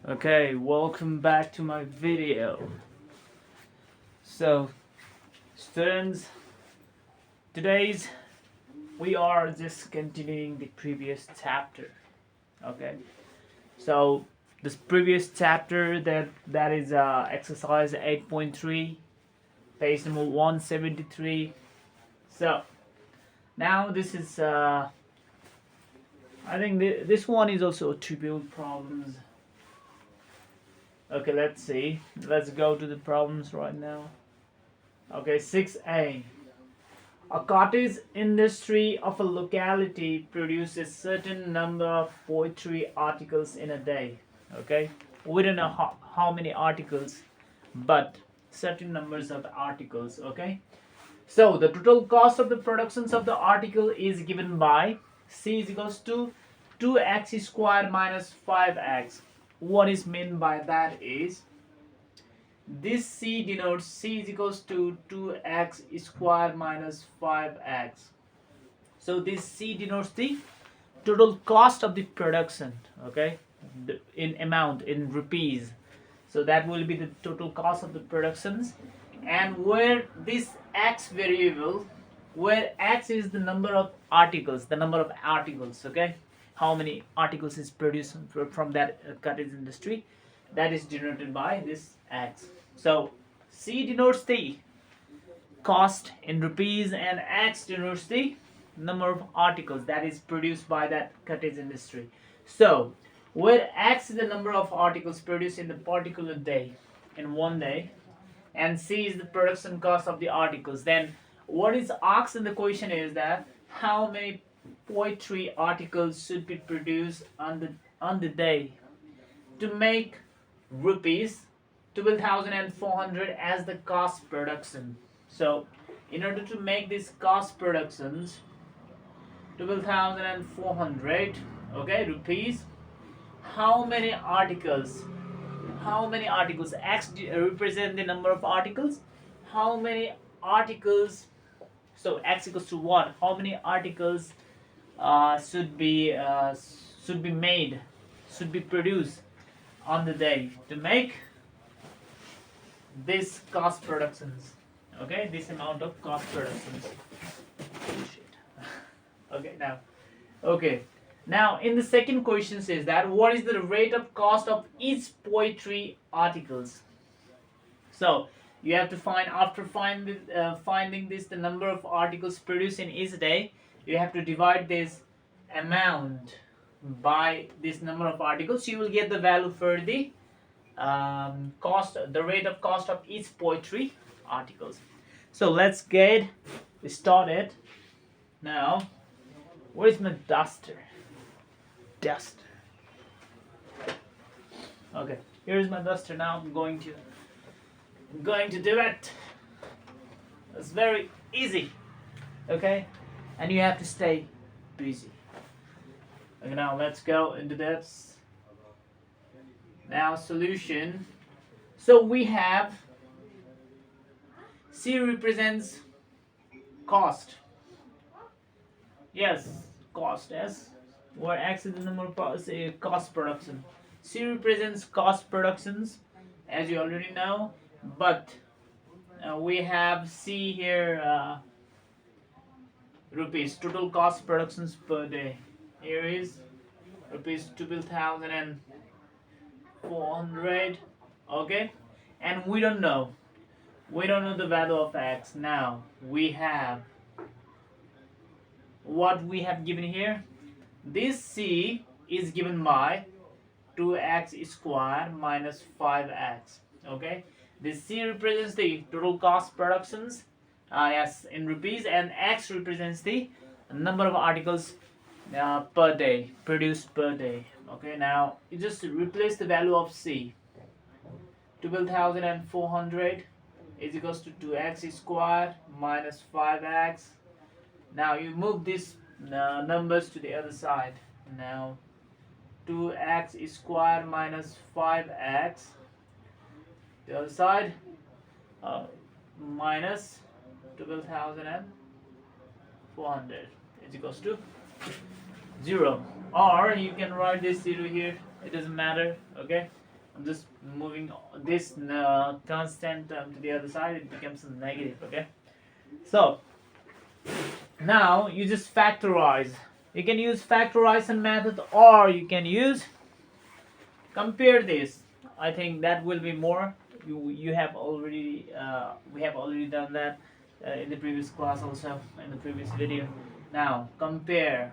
Okay, welcome back to my video. So, students, today's we are just continuing the previous chapter. Okay, so this previous chapter that is exercise 8.3, page number 173. So now this is I think this one is also trivial problems. Okay, let's see. Let's go to the problems right now. Okay, 6a. A cottage industry of a locality produces certain number of poetry articles in a day. Okay, we don't know how many articles, but certain numbers of articles. Okay, so the total cost of the productions of the article is given by C is equals to 2x squared minus 5x. What is meant by that is this C denotes C is equals to 2x squared minus 5x. So this C denotes the total cost of the production, okay, in amount, in rupees. So that will be the total cost of the productions. And where this x variable, where x is the number of articles, okay, how many articles is produced from that cottage industry, that is denoted by this x. So C denotes the cost in rupees and x denotes the number of articles that is produced by that cottage industry. So where x is the number of articles produced in the particular day, in one day, and C is the production cost of the articles, then what is asked in the question is that how many poetry articles should be produced on the day to make rupees 12,400 as the cost production. So in order to make these cost productions 12,400, okay, rupees, how many articles, x represent the number of articles, how many articles, so x equals to 1, how many articles should be made, should be produced on the day to make this cost productions, okay, this amount of cost productions. Okay, now in the second question says that what is the rate of cost of each poetry articles. So you have to find, after finding this the number of articles produced in each day, you have to divide this amount by this number of articles. You will get the value for the cost, the rate of cost of each poetry articles. So let's get started. Now, where is my duster? Okay, here's my duster. Now I'm going to do it. It's very easy, okay, and you have to stay busy. Okay, now let's go into this. Now solution. So we have C represents cost. Yes, cost, yes. Where x is the number of cost production. C represents cost productions, as you already know, but we have C here, rupees, total cost productions per day. Here is rupees 12,400, okay, and we don't know the value of x. Now we have what we have given here. This C is given by 2x squared minus 5x, okay. This C represents the total cost productions, yes, in rupees, and x represents the number of articles per day, produced per day. Okay, now you just replace the value of C. 12,400 is equals to 2x squared minus 5x. Now you move these numbers to the other side. Now 2x squared minus 5x, the other side, minus 12,400 is equals to 0. Or you can write this 0 here, it doesn't matter, okay. I'm just moving this constant term to the other side, it becomes a negative, okay? So now you just factorize. You can use factorization method, or you can use compare this. I think that will be more. You have already we have already done that in the previous class, also in the previous video. Now compare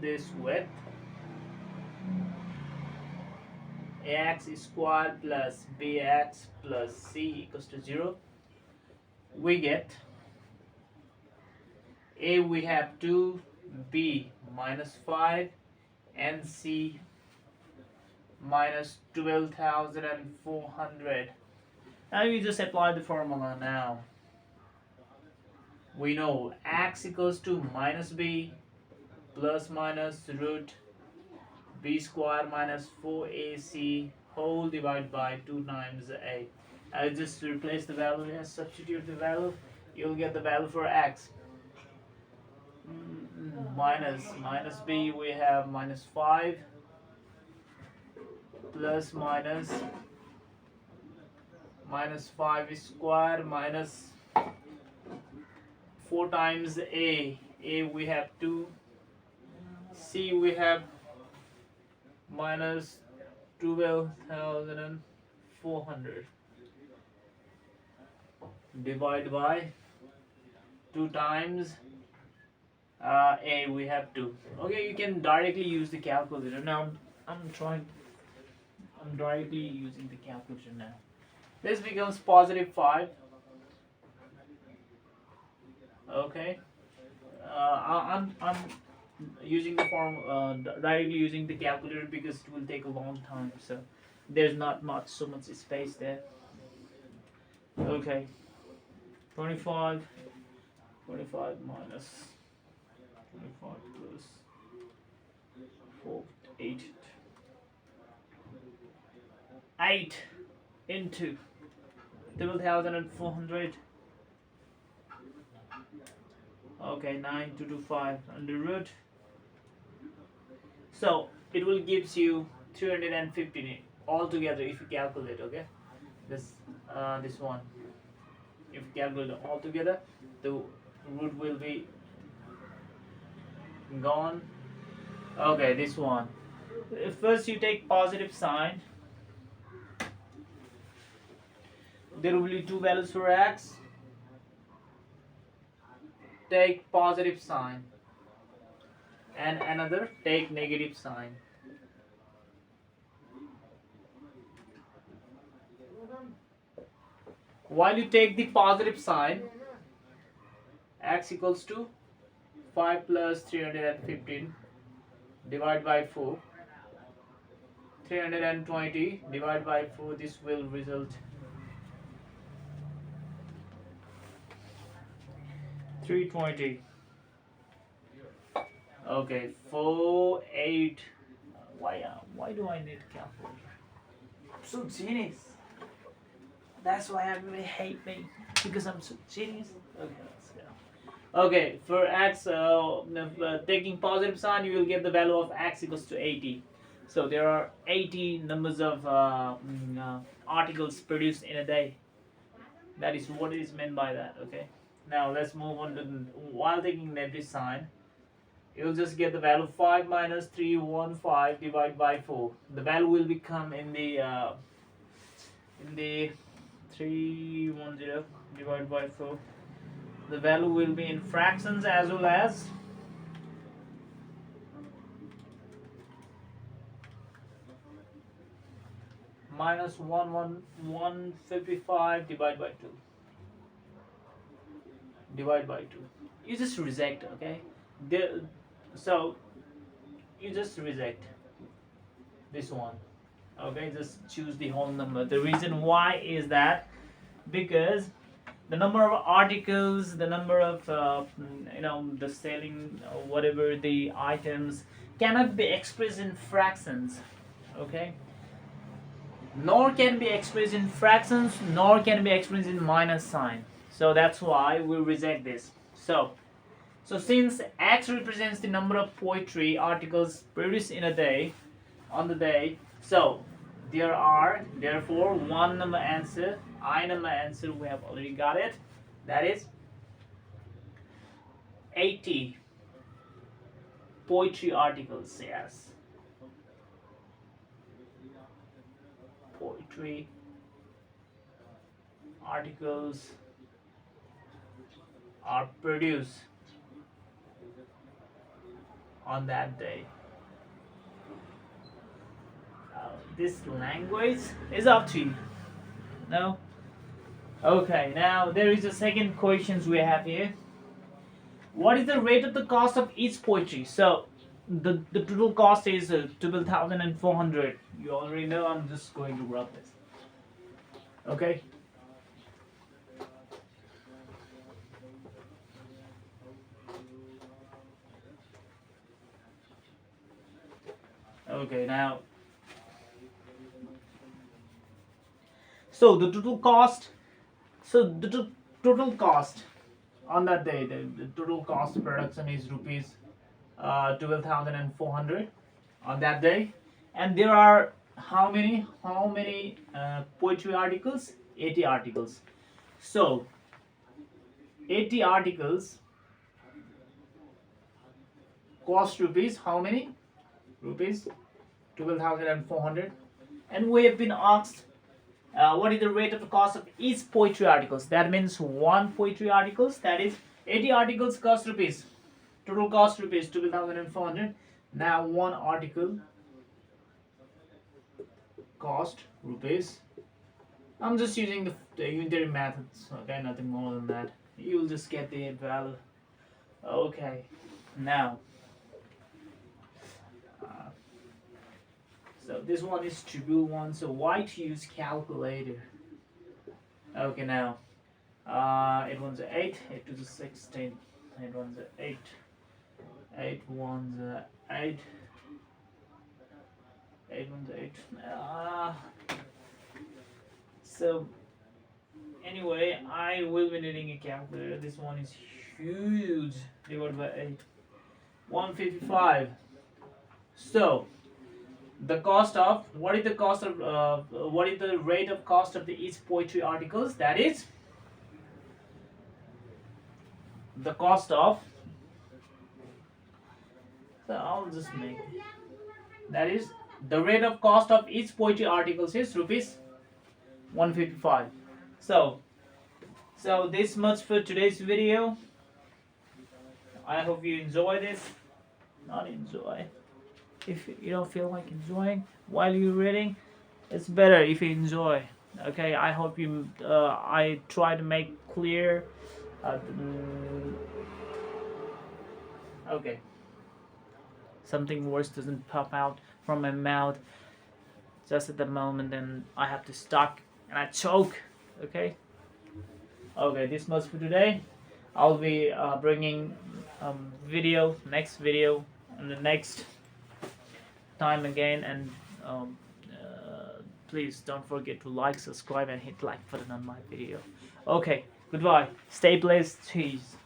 this with ax squared plus bx plus c equals to 0. We get a, we have 2, b minus 5, and c minus 12,400. Now you just apply the formula. Now we know x equals to minus b plus minus root b square minus 4ac whole divided by 2 times a. I just replace the value and substitute the value. You'll get the value for x. Minus b, we have minus 5 plus minus 5 square minus 4 times a. A we have 2, c we have minus 12,400 divided by 2 times a, we have 2. Okay, you can directly use the calculator. Now I'm directly using the calculator now. This becomes positive 5. Okay, I'm using the form directly using the calculator because it will take a long time, so there's not so much space there. Okay, 25 minus 25 plus 4, 8 into 12,400. Okay, 9225 under root. So it will gives you 315 altogether if you calculate. Okay, this one, if you calculate all together, the root will be gone. Okay, this one. First you take positive sign. There will be 2 values for x. Take positive sign, and another take negative sign. While you take the positive sign, x equals to 5 plus 315 divided by 4. 320 divided by 4, this will result 320. Okay, 4, 8. Why do I need calculator? I'm so genius. That's why everybody hate me, because I'm so genius. Okay, let's go. Okay, for x, taking positive sign, you will get the value of x equals to 80. So there are 80 numbers of articles produced in a day. That is what is meant by that. Okay. Now let's move on to while taking negative sign, you'll just get the value 5 minus 315 divided by 4. The value will become in the 310 divided by 4. The value will be in fractions as well as minus 155 divided by 2. Divide by 2. You just reject, okay? So you just reject this one. Okay, just choose the whole number. The reason why is that because the number of articles, the number of the selling whatever the items cannot be expressed in fractions. Okay, nor can be expressed in fractions, nor can be expressed in minus sign. So that's why we reject this. So since x represents the number of poetry articles produced in a day, on the day. So there are therefore one number answer, I number answer, we have already got it. That is 80 poetry articles. Yes, poetry articles are produced on that day. This language is up to you. No? Okay, now there is a second questions we have here. What is the rate of the cost of each poetry? So the total cost is 12,400. You already know. I'm just going to rub this. Okay. Okay, now. So the total cost. So the total cost on that day, the total cost of production is rupees 12,400 on that day, and there are how many poetry articles? 80 articles. So 80 articles cost rupees how many? Rupees 12,400, and we have been asked what is the rate of the cost of each poetry articles. That means one poetry articles, that is 80 articles cost rupees, total cost rupees 12,400. Now one article cost rupees, I'm just using the unitary methods, okay, nothing more than that. You'll just get the value. Okay, now so this one is trivial one, so why to use calculator? Okay, now it one's 8, 8 to the 16, it one's 8, 8 one's 8, 8 one's 8. So anyway, I will be needing a calculator. This one is huge, divided by 8, 155. So the cost of, what is the cost of what is the rate of cost of the each poetry articles? That is the cost of, so I'll just make it. That is the rate of cost of each poetry articles is rupees 155. So this much for today's video. I hope you enjoy this. Not enjoy. If you don't feel like enjoying while you're reading, it's better if you enjoy. Okay, I hope you I try to make clear okay, something worse doesn't pop out from my mouth just at the moment, and I have to stop and I choke. Okay, this much for today. I'll be bringing next video and the next time again, and please don't forget to like, subscribe, and hit like button on my video. Okay, goodbye, stay blessed, cheese.